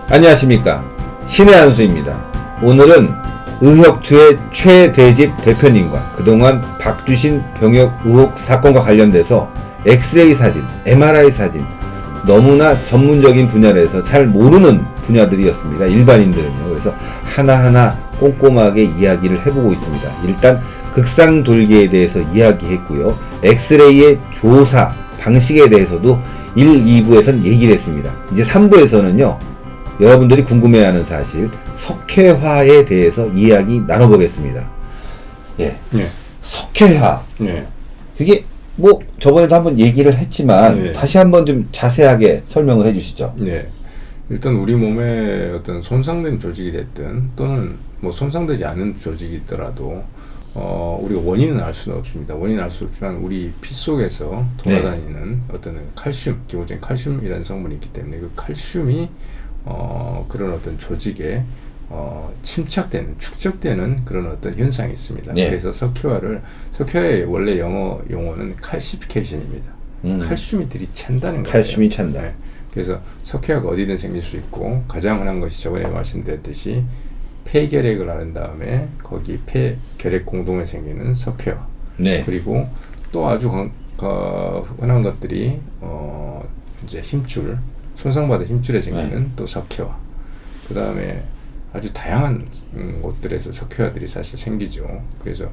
안녕하십니까, 신의 한수입니다. 오늘은 의혁투의 최대집 대표님과 그동안 박주신 병역 의혹 사건과 관련돼서 엑스레이 사진, MRI 사진, 너무나 전문적인 분야에서 잘 모르는 분야들이었습니다. 일반인들은요. 그래서 하나하나 꼼꼼하게 이야기를 해보고 있습니다. 일단 극상돌기에 대해서 이야기했고요. 엑스레이의 조사 방식에 대해서도 1, 2부에선 얘기를 했습니다. 이제 3부에서는요, 여러분들이 궁금해하는 사실 석회화에 대해서 이야기 나눠보겠습니다. 예. 석회화. 그게 뭐 저번에도 한번 얘기를 했지만 다시 한번 좀 자세하게 설명을 해주시죠. 일단 우리 몸에 어떤 손상된 조직이 됐든 또는 뭐 손상되지 않은 조직이 있더라도 우리가 원인은 알 수는 없습니다. 원인은 알 수 없지만 우리 피 속에서 돌아다니는 어떤 칼슘, 기본적인 칼슘이라는 성분이 있기 때문에 그 칼슘이 그런 어떤 조직에 침착되는, 축적되는 그런 어떤 현상이 있습니다. 그래서 석회화의 원래 영어 용어는 칼시피케이션입니다. 칼슘이 들이찬다는 거예요. 칼슘이 찬다. 그래서 석회화가 어디든 생길 수 있고, 가장 흔한 것이 저번에 말씀드렸듯이 폐결핵을 앓은 다음에 거기 폐결핵 공동에 생기는 석회화. 그리고 또 아주 흔한 것들이 이제 힘줄, 손상받은 힘줄에 생기는 또 석회화. 그 다음에 아주 다양한 곳들에서 석회화들이 사실 생기죠. 그래서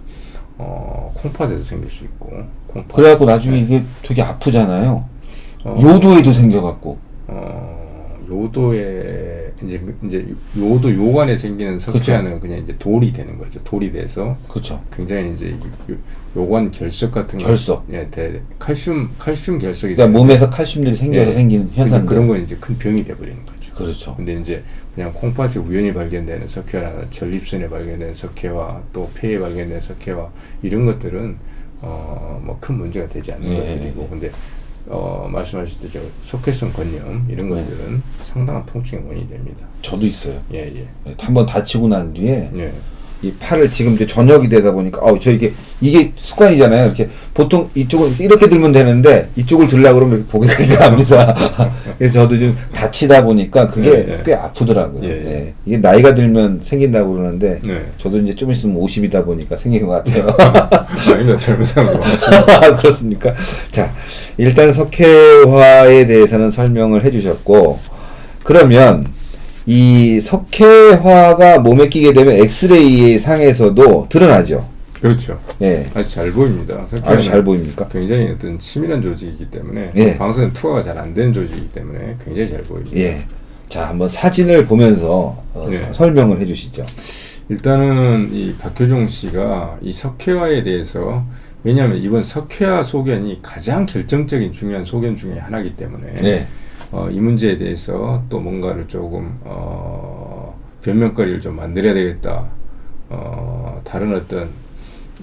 콩팥에서 생길 수 있고. 그래갖고 나중에 이게 되게 아프잖아요. 요도에도 생겨갖고. 요도에 이제 요도 요관에 생기는 석회화는 그냥 이제 돌이 되는 거죠. 돌이 돼서 굉장히 이제 요관 결석 같은 결석. 칼슘 결석이. 그러니까 몸에서 칼슘들이 생겨서 생기는 현상. 그런 건 이제 큰 병이 돼버리는 거죠. 근데 이제 그냥 콩팥에 우연히 발견되는 석회화나 전립선에 발견되는 석회화, 또 폐에 발견되는 석회화, 이런 것들은 뭐 큰 문제가 되지 않는 것들이고, 근데 말씀하셨듯이 석회성 건염 이런 것들은 상당한 통증의 원인이 됩니다. 저도 있어요. 한번 다치고 난 뒤에 이 팔을 지금 이제 저녁이 되다 보니까 저 이게 습관이잖아요. 이렇게 보통 이쪽을 이렇게 들면 되는데 이쪽을 들려고 그러면 이렇게 고개가 이렇게 갑니다. 그래서 저도 좀 다치다 보니까 그게 꽤 아프더라고요. 이게 나이가 들면 생긴다고 그러는데 저도 이제 좀 있으면 50이다 보니까 생긴 것 같아요. 아닙니다. 젊은 사람도 많습니다. 그렇습니까? 자, 일단 석회화에 대해서는 설명을 해주셨고, 그러면 이 석회화가 몸에 끼게 되면 엑스레이 상에서도 드러나죠. 그렇죠. 아주 잘 보입니다. 아주 잘 보입니까? 굉장히 어떤 치밀한 조직이기 때문에 방사선 투하가 잘 안 되는 조직이기 때문에 굉장히 잘 보입니다. 자, 한번 사진을 보면서 설명을 해주시죠. 일단은 이 박효종 씨가 이 석회화에 대해서, 왜냐하면 이번 석회화 소견이 가장 결정적인 중요한 소견 중에 하나이기 때문에 이 문제에 대해서 또 뭔가를 조금 변명거리를 좀 만들어야 되겠다. 다른 어떤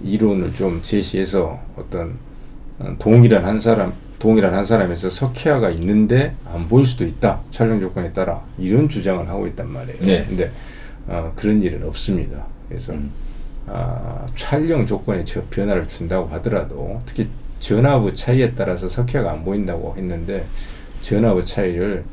이론을 좀 제시해서 어떤 동일한 한 사람에서 석회화가 있는데 안 보일 수도 있다. 촬영 조건에 따라 이런 주장을 하고 있단 말이에요. 근데 그런 일은 없습니다. 그래서 촬영 조건에 변화를 준다고 하더라도, 특히 전압의 차이에 따라서 석회화가 안 보인다고 했는데, 전압의 차이를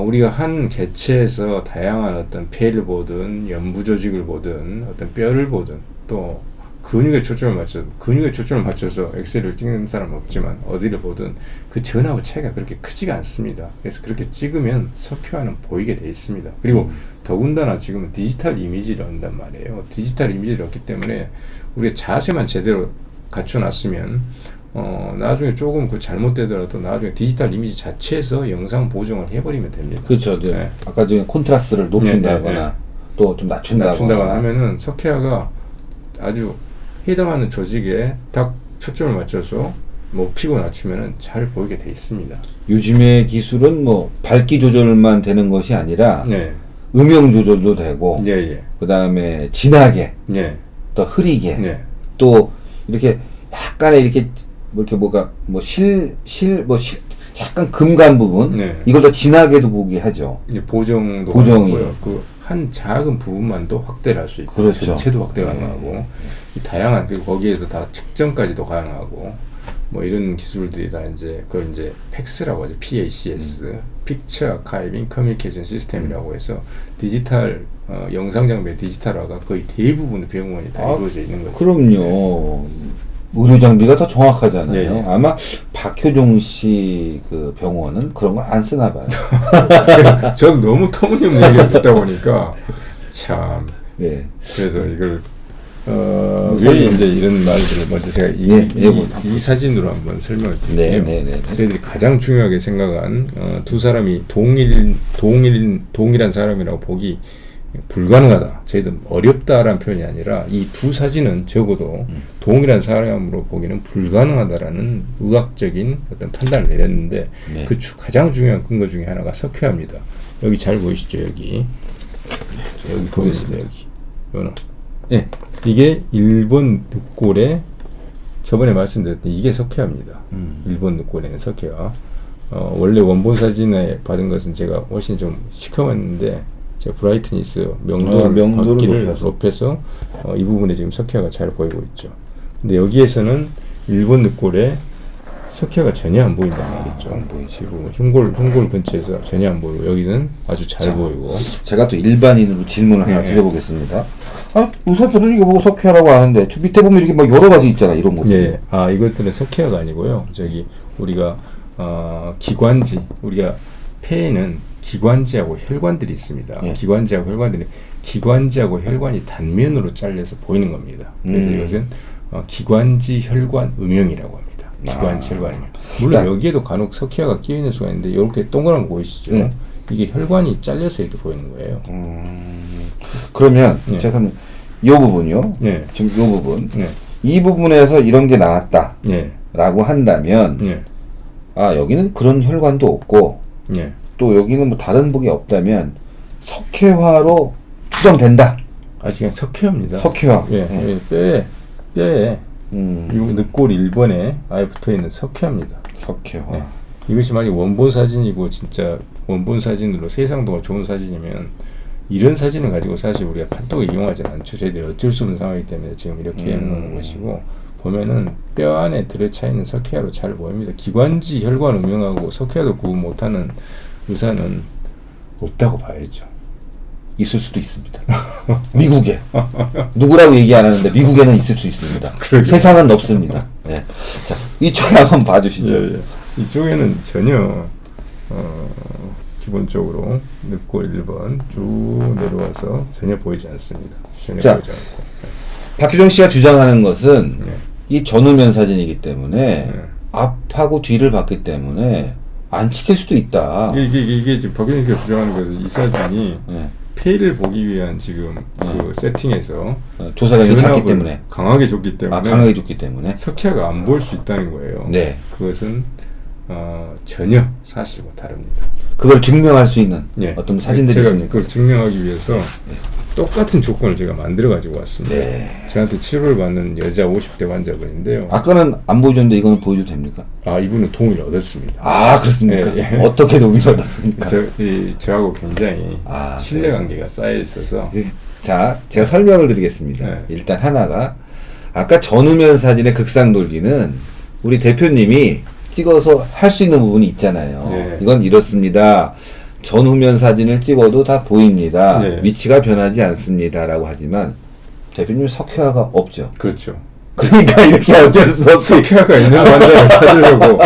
우리가 한 개체에서 다양한 어떤 폐를 보든 연부 조직을 보든 어떤 뼈를 보든 또 근육에 초점을 맞춰서 엑스레이를 찍는 사람은 없지만 어디를 보든 그 전압의 차이가 그렇게 크지가 않습니다. 그래서 그렇게 찍으면 석회화는 보이게 돼 있습니다. 그리고 더군다나 지금은 디지털 이미지를 얻는단 말이에요. 디지털 이미지를 얻기 때문에 우리가 자세만 제대로 갖춰놨으면 나중에 조금 잘못되더라도 나중에 디지털 이미지 자체에서 영상 보정을 해버리면 됩니다. 그렇죠. 아까 전에 콘트라스트를 높인다거나 또 좀 낮춘다거나 하면은 석회화가 아주 해당하는 조직에 딱 초점을 맞춰서 높이고 낮추면은 잘 보이게 돼 있습니다. 요즘의 기술은 뭐 밝기 조절만 되는 것이 아니라 음영 조절도 되고, 그 다음에 진하게, 또 흐리게, 또 이렇게 약간의 이렇게 약간 금간 부분, 이걸 더 진하게도 보게 하죠. 보정이 한 작은 부분만도 확대를 할 수 있고, 전체도 확대 가능하고, 다양한, 그리고 거기에서 다 측정까지도 가능하고, 뭐 이런 기술들이 다 이제 그걸 이제 PACS라고 하죠. PACS, Picture Archiving Communication System이라고 해서 디지털 영상 장비의 디지털화가 거의 대부분의 병원이 다 이루어져 있는 거죠. 그럼요. 의료 장비가 더 정확하잖아요. 예, 예. 아마 박효종 씨 그 병원은 그런 걸 안 쓰나 봐요. 저도 너무 터무니없는 얘기를 듣다 보니까 참. 네. 그래서 이걸 왜 이제 이런 말들을 먼저 제가 이 사진으로 한번 설명을 드릴게요. 네. 저희들이 가장 중요하게 생각한 두 사람이 동일한 사람이라고 보기 불가능하다. 저희들 어렵다라는 표현이 아니라 이 두 사진은 적어도 동일한 사람으로 보기는 불가능하다라는 의학적인 어떤 판단을 내렸는데 네. 그 가장 중요한 근거 중에 하나가 석회화입니다. 여기 잘 보이시죠? 여기 보겠습니다. 여기 요는 네. 이게 일본 늑골의 저번에 말씀드렸던 이게 석회화입니다. 일본 늑골에는 석회화. 원래 원본 사진에 받은 것은 제가 훨씬 좀 시커먼데 제가 브라이트니스 명도를 높여서 이 부분에 지금 석회화가 잘 보이고 있죠. 근데 여기에서는 일본 늑골에 석회화가 전혀 안 보인다는 말이죠. 안 보이죠. 흉골 근처에서 전혀 안 보이고 여기는 아주 잘 보이고. 제가 또 일반인으로 질문을 하나 드려보겠습니다. 의사들은 이거 보고 석회화라고 하는데 저 밑에 보면 이렇게 막 여러 가지 있잖아, 이런 것들. 예. 이것들은 석회화가 아니고요. 저기 우리가 기관지, 우리가 폐에는 기관지하고 혈관들이 있습니다. 예. 기관지하고 혈관이 단면으로 잘려서 보이는 겁니다. 그래서 이것은 기관지 혈관 음영이라고 합니다. 기관지 혈관 음영. 물론 여기에도 간혹 석회화가 끼어 있는 수가 있는데 이렇게 동그란 거 보이시죠? 이게 혈관이 잘려서 이렇게 보이는 거예요. 그러면 제가 이 부분요. 지금 이 부분. 이 부분에서 이런 게 나왔다라고 한다면 여기는 그런 혈관도 없고 또 여기는 뭐 다른 복이 없다면 석회화로 추정된다. 그냥 석회화입니다. 석회화. 뼈에 늑골 1번에 아예 붙어있는 석회화입니다. 석회화. 이것이 만약 원본 사진이고 진짜 원본 사진으로 세상도가 좋은 사진이면 이런 사진을 가지고 사실 우리가 판독에 이용하지는 않죠. 저희들이 어쩔 수 없는 상황이기 때문에 지금 이렇게 해놓는 것이고 보면은 뼈 안에 들어차있는 석회화로 잘 보입니다. 기관지 혈관 음영하고 석회화도 구분 못하는 의사는 없다고 봐야죠. 있을 수도 있습니다. 미국에 누구라고 얘기 안 하는데 미국에는 있을 수 있습니다. 세상은 없습니다. 네. 자, 이쪽에 한번 봐주시죠. 이쪽에는 전혀 기본적으로 늑골 1번 쭉 내려와서 전혀 보이지 않습니다. 보이지 않고. 박효정 씨가 주장하는 것은 이 전후면 사진이기 때문에 앞하고 뒤를 봤기 때문에 안 찍힐 수도 있다. 이게 지금 박효정 씨가 주장하는 것은 이 사진이 폐를 보기 위한 지금 그 세팅에서 조사량이 작기 때문에 강하게 줬기 때문에 석회화가 안 보일 수 있다는 거예요. 네. 그것은 전혀 사실과 다릅니다. 그걸 증명할 수 있는 어떤 사진들이 있습니까? 그걸 증명하기 위해서 똑같은 조건을 제가 만들어 가지고 왔습니다. 저한테 치료를 받는 여자 50대 환자분인데요. 아까는 안 보여줬는데 이거는 보여줘도 됩니까? 이분은 동의를 얻었습니다. 그렇습니까? 어떻게 동의를 얻었습니까? 저하고 굉장히 신뢰관계가 쌓여 있어서. 자, 제가 설명을 드리겠습니다. 일단 하나가 아까 전후면 사진의 극상 돌기는 우리 대표님이 찍어서 할 수 있는 부분이 있잖아요. 이건 이렇습니다. 전후면 사진을 찍어도 다 보입니다. 위치가 변하지 않습니다. 라고 하지만 대표님 석회화가 없죠. 그렇죠. 그러니까 이렇게 어쩔 수 없이 석회화가 있는 환자를 찾으려고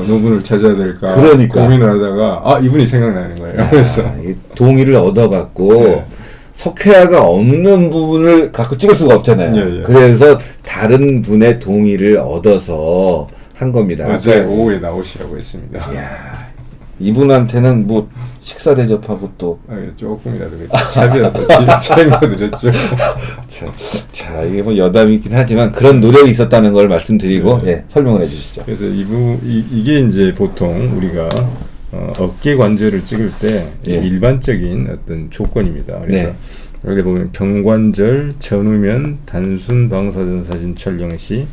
누구를 찾아야 될까 고민을 하다가 이분이 생각나는 거예요. 그래서 동의를 얻어갖고 석회화가 없는 부분을 갖고 찍을 수가 없잖아요. 그래서 다른 분의 동의를 얻어서 한 겁니다. 어제 오후에 나오시라고 했습니다. 이분한테는 뭐 식사 대접하고 또 조금이라도 차비라도 챙겨드렸죠. 자, 이게 뭐 여담이 있긴 하지만 그런 노력이 있었다는 걸 말씀드리고 설명을 해주시죠. 그래서 이게 이제 보통 우리가 어깨 관절을 찍을 때 일반적인 어떤 조건입니다. 그래서 여기 보면 경관절 전후면 단순 방사선 사진 촬영 시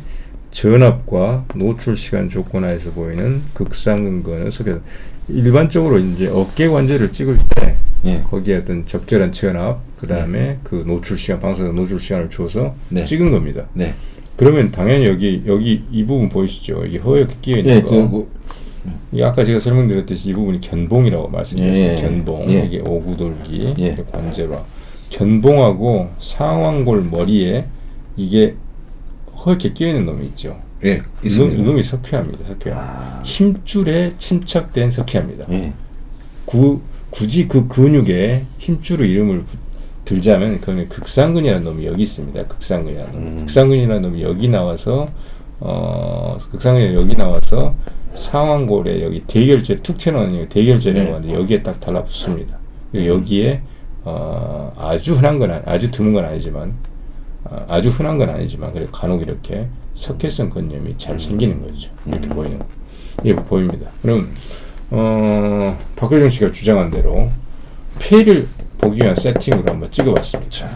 전압과 노출 시간 조건 하에서 보이는 극상 근거는 석회화. 일반적으로 이제 어깨 관절을 찍을 때 거기에 어떤 적절한 전압, 그 다음에 그 노출 시간, 방사선 노출 시간을 줘서 찍은 겁니다. 그러면 당연히 여기 이 부분 보이시죠? 이게 허옇게 끼어 있는 예, 거. 이게 아까 제가 설명드렸듯이 이 부분이 견봉이라고 말씀드렸어요. 예, 견봉. 예. 이게 오구돌기, 예. 관제라. 견봉하고 상완골 머리에 이게 허옇게 끼어 있는 놈이 있죠. 예, 있습니다. 이놈이 석회화입니다. 석회화. 힘줄에 침착된 석회화입니다. 예. 굳이 그 근육에 힘줄의 이름을 들자면 그건 극상근이라는 놈이 여기 있습니다. 극상근이라는 놈. 극상근이라는 놈이 여기 나와서 극상근이 여기 나와서 상완골에 여기 대결절 툭 튀어나오는 대결절이라고 하는데 여기에 딱 달라붙습니다. 여기에 아주 흔한 건 아주 드문 건 아니지만 아주 흔한 건 아니지만 그래 간혹 이렇게 석회성 근염이 잘 생기는 거죠. 이렇게 보이는 거. 이게 보입니다. 그럼 박효정 씨가 주장한 대로 폐를 보기 위한 세팅으로 한번 찍어봤습니다.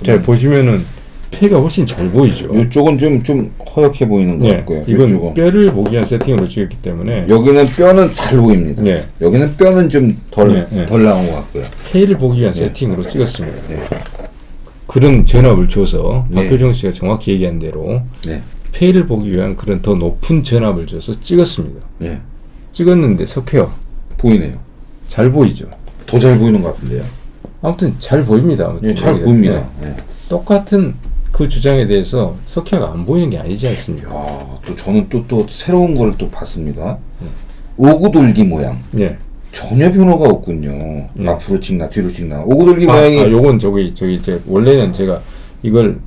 자 보시면은 폐가 훨씬 잘 보이죠. 이쪽은 좀 허옇게 보이는 것 같고요. 이건 이쪽은. 뼈를 보기 위한 세팅으로 찍었기 때문에 여기는 뼈는 잘 보입니다. 네. 여기는 뼈는 좀 덜 나온 것 같고요. 폐를 보기 위한 세팅으로 찍었습니다. 그런 전압을 줘서 박효정 씨가 정확히 얘기한 대로 폐를 보기 위한 그런 더 높은 전압을 줘서 찍었습니다. 찍었는데 석회화 보이네요. 잘 보이죠. 더 잘 보이는 것 같은데요. 아무튼 잘 보입니다. 아무튼 잘 보입니다. 똑같은 그 주장에 대해서 석회화가 안 보이는 게 아니지 않습니까? 또 저는 또 새로운 걸 또 봤습니다. 오구돌기 모양. 전혀 변화가 없군요. 앞으로 찍나 뒤로 찍나. 오구돌기 모양이. 요건 제가 원래는 제가 이걸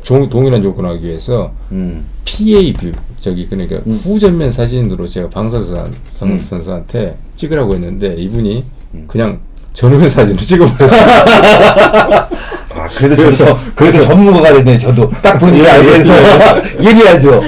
동일한 조건하기 위해서 PA 뷰 그러니까 후전면 사진으로 제가 선수한테 찍으라고 했는데 이분이 그냥 전후면 사진으로 찍어버렸어요. 그래서 전문가가 됐네. 저도 딱 보니까 알겠어. 얘기하죠.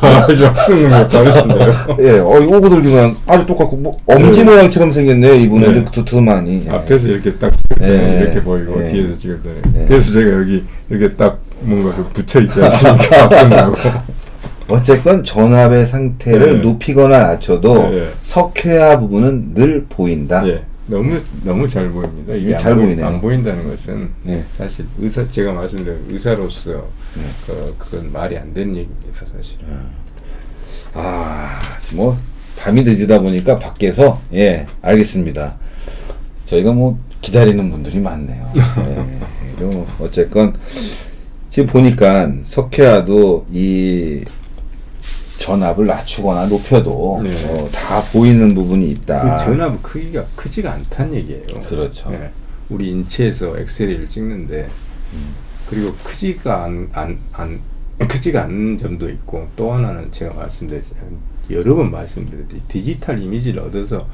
아주 학생님이 다르신데요. 오구돌기 모양 아주 똑같고 엄지 모양처럼 생겼네요. 이분은 좀 두툼하니. 앞에서 이렇게 딱 찍을 때는 이렇게 보이고 뒤에서 찍을 때는. 그래서 제가 여기 이렇게 딱 뭔가 붙여 있지 않습니까? 끝나고. 어쨌건 전압의 상태를 높이거나 낮춰도 석회화 부분은 늘 보인다. 너무 잘 보입니다. 이게 잘 보이네요. 안 보인다는 것은 사실 제가 말씀드린 의사로서 그건 말이 안 되는 얘기입니다, 사실은. 뭐 밤이 늦다 보니까 밖에서 알겠습니다. 저희가 뭐 기다리는 분들이 많네요. 그리고 어쨌건 지금 보니까 석회화도 이 전압을 낮추거나 높여도 다 보이는 부분이 있다. 그 전압 크기가 크지가 않다는 얘기예요. 그렇죠. 우리 인체에서 엑스레이를 찍는데 그리고 크지가 않은 점도 있고 또 하나는 제가 여러 번 말씀드렸듯이 디지털 이미지를 얻어서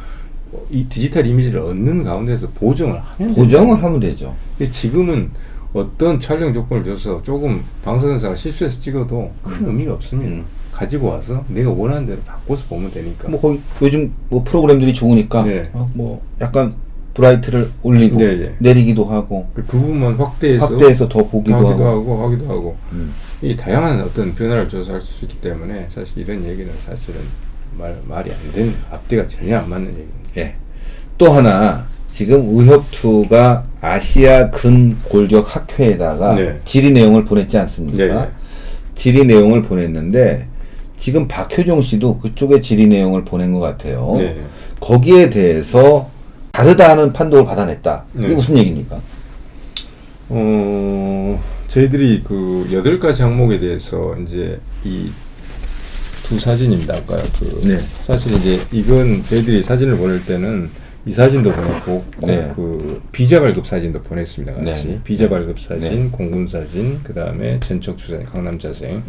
이 디지털 이미지를 얻는 가운데서 보정을 하면 되죠. 근데 지금은 어떤 촬영 조건을 줘서 조금 방송사가 실수해서 찍어도 큰 의미가 없습니다. 가지고 와서 내가 원하는 대로 바꿔서 보면 되니까. 뭐 거기 요즘 뭐 프로그램들이 좋으니까 뭐 약간 브라이트를 올리고 내리기도 하고 그 부분만 확대해서 더 보기도 하고 이 다양한 어떤 변화를 줘서 할 수 있기 때문에 사실 이런 얘기는 사실은 말이 안 되는 앞뒤가 전혀 안 맞는 얘기입니다. 또 하나 지금 의협투가 아시아 근골격 학회에다가 질의 내용을 보냈지 않습니까? 질의 내용을 보냈는데 지금 박효정 씨도 그쪽에 질의 내용을 보낸 것 같아요. 거기에 대해서 다르다는 판독을 받아냈다. 이게 무슨 얘기입니까? 저희들이 그 8가지 항목에 대해서 이제 이 두 사진입니다. 아까요. 사실 이제 이건 저희들이 사진을 보낼 때는 이 사진도 보냈고 그 비자 발급 사진도 보냈습니다. 같이 비자 발급 사진, 공군 사진, 그 다음에 전척 주사님, 강남 자생.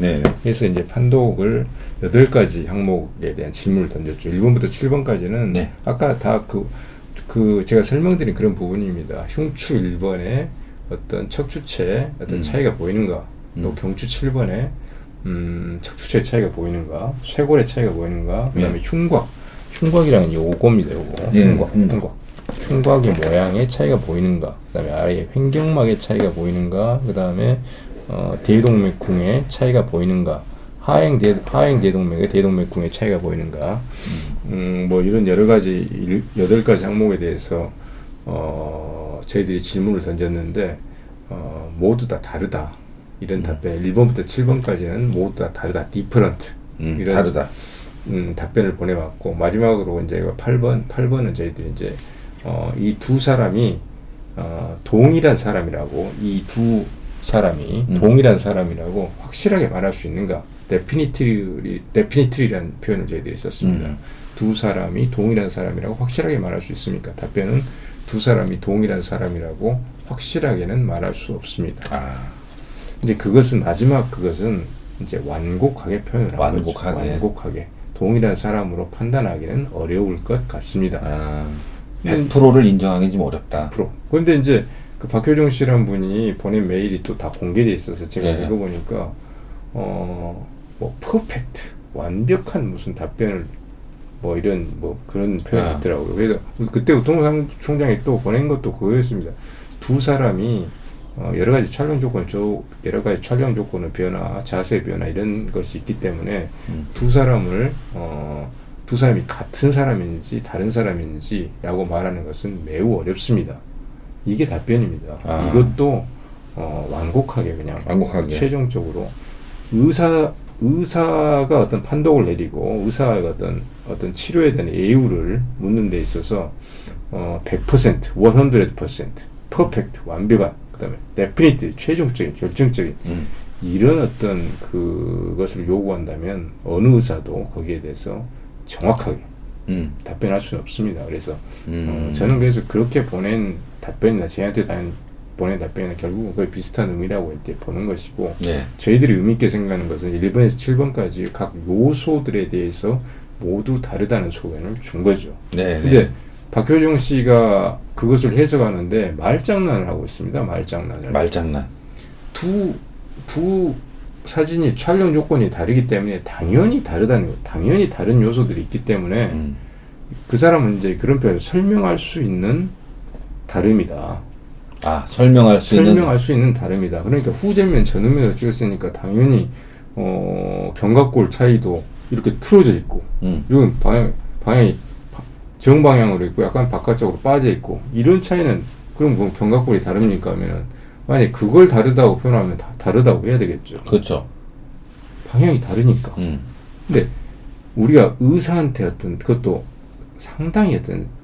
그래서 이제 판독을 8가지 항목에 대한 질문을 던졌죠. 1번부터 7번까지는 아까 다 그 제가 설명드린 그런 부분입니다. 흉추 1번에 어떤 척추체 어떤 차이가 보이는가, 또 경추 7번에 척추체 차이가 보이는가, 쇄골의 차이가 보이는가, 그 다음에 흉곽이라는 요겁니다. 요거 흉곽의 모양의 차이가 보이는가, 그 다음에 아래에 횡격막의 차이가 보이는가, 그 다음에 대동맥궁의 차이가 보이는가, 하행 대동맥의 대동맥궁의 차이가 보이는가, 뭐 이런 여러 가지 8가지 항목에 대해서 저희들이 질문을 던졌는데 모두 다 다르다. 이런 답변 1번부터 7번까지는 모두 다 다르다. 디퍼런트. 이런 다르다. 답변을 보내왔고 마지막으로 이제 8번은 저희들이 이제 이 두 사람이 동일한 사람이라고 이 두 사람이 동일한 사람이라고 확실하게 말할 수 있는가? 데피니트리라는 표현을 저희들이 썼습니다. 두 사람이 동일한 사람이라고 확실하게 말할 수 있습니까? 답변은 두 사람이 동일한 사람이라고 확실하게는 말할 수 없습니다. 이제 마지막 그것은 이제 완곡하게 표현을 한 거죠. 완곡하게 동일한 사람으로 판단하기는 어려울 것 같습니다. 100%를 인정하기 좀 어렵다. 그런데 이제 그 박효정 씨라는 분이 보낸 메일이 또 다 공개돼 있어서 제가 읽어보니까 뭐 퍼펙트 완벽한 무슨 답변을 뭐 이런 뭐 그런 표현이 있더라고요. 그래서 그때 우통상 총장이 또 보낸 것도 그거였습니다. 두 사람이 여러 가지 촬영 조건의 변화, 자세 변화 이런 것이 있기 때문에 두 사람이 같은 사람인지 다른 사람인지라고 말하는 것은 매우 어렵습니다. 이게 답변입니다. 이것도 완곡하게 그냥 최종적으로 의사가 어떤 판독을 내리고 의사가 어떤 치료에 대한 예우를 묻는 데 있어서 100%, 100%, 퍼펙트, 완벽한, 그다음에 데피니트, 최종적인, 결정적인 이런 어떤 그것을 요구한다면 어느 의사도 거기에 대해서 정확하게 답변할 수는 없습니다. 그래서 저는 그래서 그렇게 보낸 답변이나 저희한테 보낸 답변이나 결국은 거의 비슷한 의미라고 이렇게 보는 것이고 저희들이 의미 있게 생각하는 것은 1번에서 7번까지 각 요소들에 대해서 모두 다르다는 소견을 준 거죠. 근데 박효정 씨가 그것을 해석하는데 말장난을 하고 있습니다. 말장난. 두 사진이 촬영 조건이 다르기 때문에 당연히 다르다는 거. 당연히 다른 요소들이 있기 때문에 그 사람은 이제 그런 표현을 설명할 수 있는 다름이다. 설명할 수 있는 다름이다. 그러니까 후제면 전후면으로 찍었으니까 당연히 견갑골 차이도 이렇게 틀어져 있고 이런 방향이 정방향으로 있고 약간 바깥쪽으로 빠져 있고 이런 차이는 그럼 뭐 견갑골이 다릅니까 하면은 만약에 그걸 다르다고 표현하면 다르다고 해야 되겠죠. 그렇죠. 방향이 다르니까. 근데 우리가 의사한테 그것도 상당히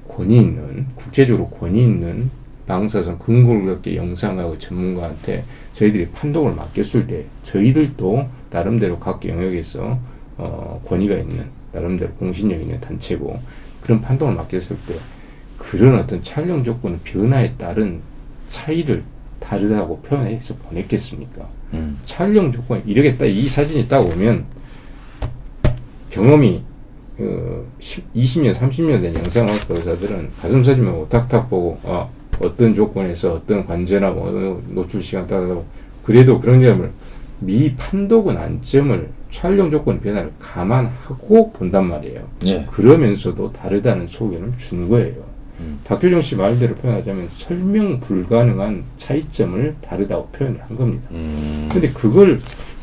권위 있는 국제적으로 권위 있는 방사선 근골격계 영상학의 전문가한테 저희들이 판독을 맡겼을 때 저희들도 나름대로 각 영역에서 권위가 있는 나름대로 공신력 있는 단체고 그런 판독을 맡겼을 때 그런 어떤 촬영 조건의 변화에 따른 차이를 다르다고 표현해서 보냈겠습니까? 촬영 조건 이렇게 이 사진이 딱 오면 경험이 20년, 30년 된 영상학과 의사들은 가슴 사진만 탁탁 보고 어떤 조건에서 어떤 관제나 노출 시간 따라서 그래도 그런 점을 판독은 안점을 촬영 조건 변화를 감안하고 본단 말이에요. 그러면서도 다르다는 소견을 준 거예요. 박효정 씨 말대로 표현하자면 설명 불가능한 차이점을 다르다고 표현을 한 겁니다. 근데 그걸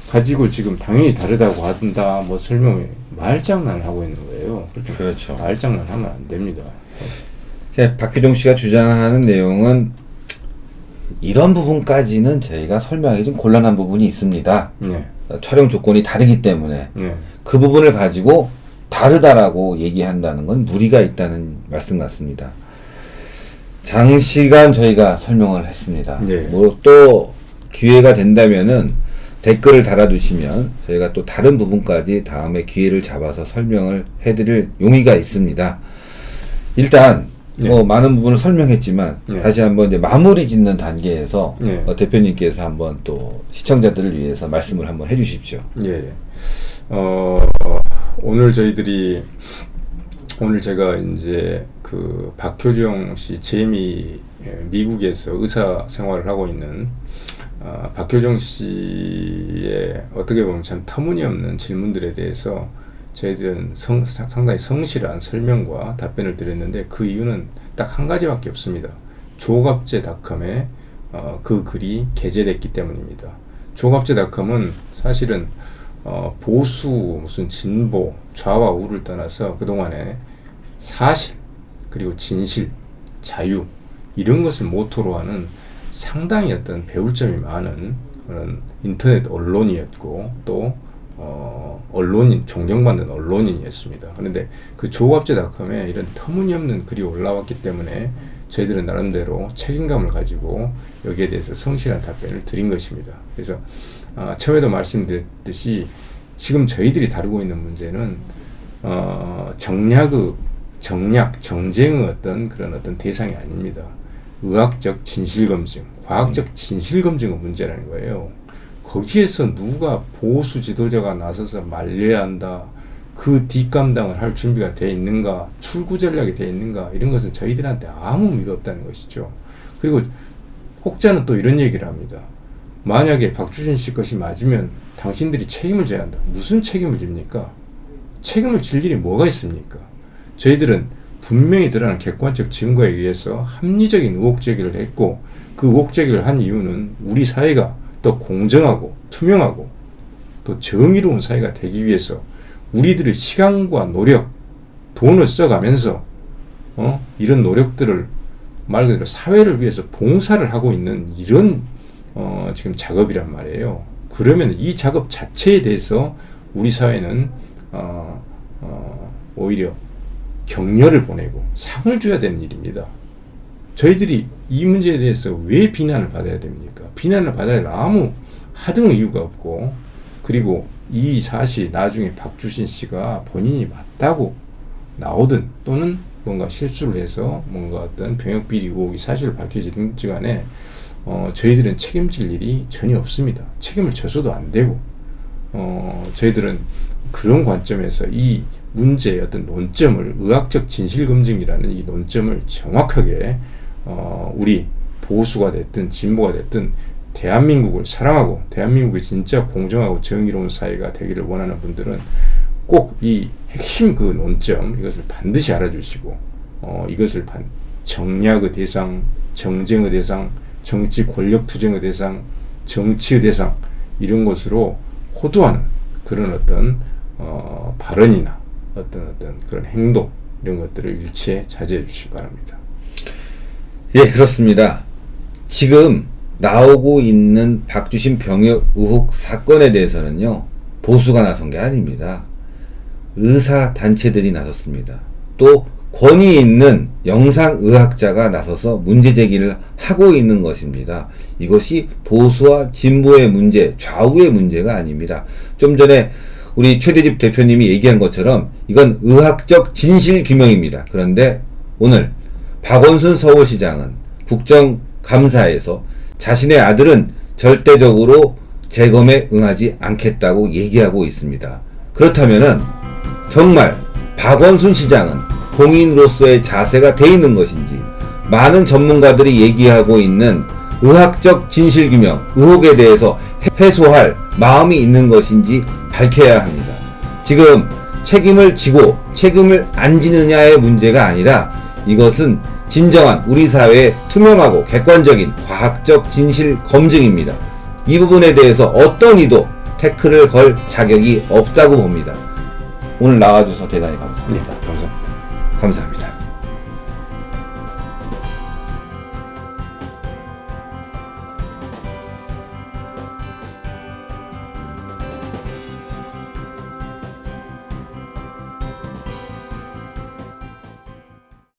가지고 지금 당연히 다르다고 한다, 설명에 말장난을 하고 있는 거예요. 그렇죠. 말장난 하면 안 됩니다. 박효정 씨가 주장하는 내용은 이런 부분까지는 저희가 설명하기 좀 곤란한 부분이 있습니다. 촬영 조건이 다르기 때문에 그 부분을 가지고 다르다라고 얘기한다는 건 무리가 있다는 말씀 같습니다. 장시간 저희가 설명을 했습니다. 또 기회가 된다면은 댓글을 달아두시면 저희가 또 다른 부분까지 다음에 기회를 잡아서 설명을 해드릴 용의가 있습니다. 일단 많은 부분을 설명했지만 다시 한번 이제 마무리 짓는 단계에서 대표님께서 한번 또 시청자들을 위해서 말씀을 한번 해주십시오. 오늘 제가 이제 그 박효정 씨 미국에서 의사 생활을 하고 있는 박효정 씨의 어떻게 보면 참 터무니없는 질문들에 대해서 저희들은 상당히 성실한 설명과 답변을 드렸는데 그 이유는 딱 한 가지밖에 없습니다. 조갑제닷컴에 그 글이 게재됐기 때문입니다. 조갑제닷컴은 사실은 보수, 무슨 진보, 좌와 우를 떠나서 그동안에 사실, 그리고 진실, 자유 이런 것을 모토로 하는 상당히 어떤 배울 점이 많은 그런 인터넷 언론이었고 또 언론인, 존경받는 언론인이었습니다. 그런데 그 조합제닷컴에 이런 터무니없는 글이 올라왔기 때문에 저희들은 나름대로 책임감을 가지고 여기에 대해서 성실한 답변을 드린 것입니다. 그래서 처음에도 말씀드렸듯이 지금 저희들이 다루고 있는 문제는 정쟁의 어떤 대상이 아닙니다. 의학적 진실검증, 과학적 진실검증의 문제라는 거예요. 거기에서 누가 보수 지도자가 나서서 말려야 한다, 그 뒷감당을 할 준비가 돼 있는가, 출구 전략이 돼 있는가, 이런 것은 저희들한테 아무 의미가 없다는 것이죠. 그리고 혹자는 또 이런 얘기를 합니다. 만약에 박주신 씨 것이 맞으면 당신들이 책임을 져야 한다. 무슨 책임을 집니까? 책임을 질 일이 뭐가 있습니까? 저희들은 분명히 드러난 객관적 증거에 의해서 합리적인 의혹 제기를 했고, 그 의혹 제기를 한 이유는 우리 사회가 더 공정하고 투명하고 또 정의로운 사회가 되기 위해서 우리들의 시간과 노력, 돈을 써가면서 이런 노력들을 말 그대로 사회를 위해서 봉사를 하고 있는 이런 지금 작업이란 말이에요. 그러면 이 작업 자체에 대해서 우리 사회는 오히려 격려를 보내고 상을 줘야 되는 일입니다. 저희들이 이 문제에 대해서 왜 비난을 받아야 됩니까? 비난을 받아야 할 아무 하등 이유가 없고, 그리고 이 사실이 나중에 박주신 씨가 본인이 맞다고 나오든 또는 뭔가 실수를 해서 뭔가 어떤 병역비리 의혹이 사실을 밝혀지든지 간에 저희들은 책임질 일이 전혀 없습니다. 책임을 져서도 안 되고, 저희들은 그런 관점에서 이 문제의 어떤 논점을, 의학적 진실검증이라는 이 논점을 정확하게 우리 보수가 됐든 진보가 됐든 대한민국을 사랑하고 대한민국이 진짜 공정하고 정의로운 사회가 되기를 원하는 분들은 꼭 이 핵심 그 논점, 이것을 반드시 알아주시고 이것을 정략의 대상, 정쟁의 대상, 정치 권력 투쟁의 대상, 정치의 대상, 이런 것으로 호도하는 그런 어떤 발언이나 어떤 그런 행동, 이런 것들을 일체 자제해 주시기 바랍니다. 예, 그렇습니다. 지금 나오고 있는 박주신 병역 의혹 사건에 대해서는요, 보수가 나선 게 아닙니다. 의사 단체들이 나섰습니다. 또 권위 있는 영상의학자가 나서서 문제 제기를 하고 있는 것입니다. 이것이 보수와 진보의 문제, 좌우의 문제가 아닙니다. 좀 전에 우리 최대집 대표님이 얘기한 것처럼 이건 의학적 진실규명입니다. 그런데 오늘 박원순 서울시장은 국정감사에서 자신의 아들은 절대적으로 재검에 응하지 않겠다고 얘기하고 있습니다. 그렇다면은 정말 박원순 시장은 공인으로서의 자세가 돼 있는 것인지, 많은 전문가들이 얘기하고 있는 의학적 진실규명, 의혹에 대해서 해소할 마음이 있는 것인지 밝혀야 합니다. 지금 책임을 지고 책임을 안 지느냐의 문제가 아니라 이것은 진정한 우리 사회의 투명하고 객관적인 과학적 진실 검증입니다. 이 부분에 대해서 어떤 이도 태클을 걸 자격이 없다고 봅니다. 오늘 나와줘서 대단히 감사합니다. 네, 감사합니다. 감사합니다.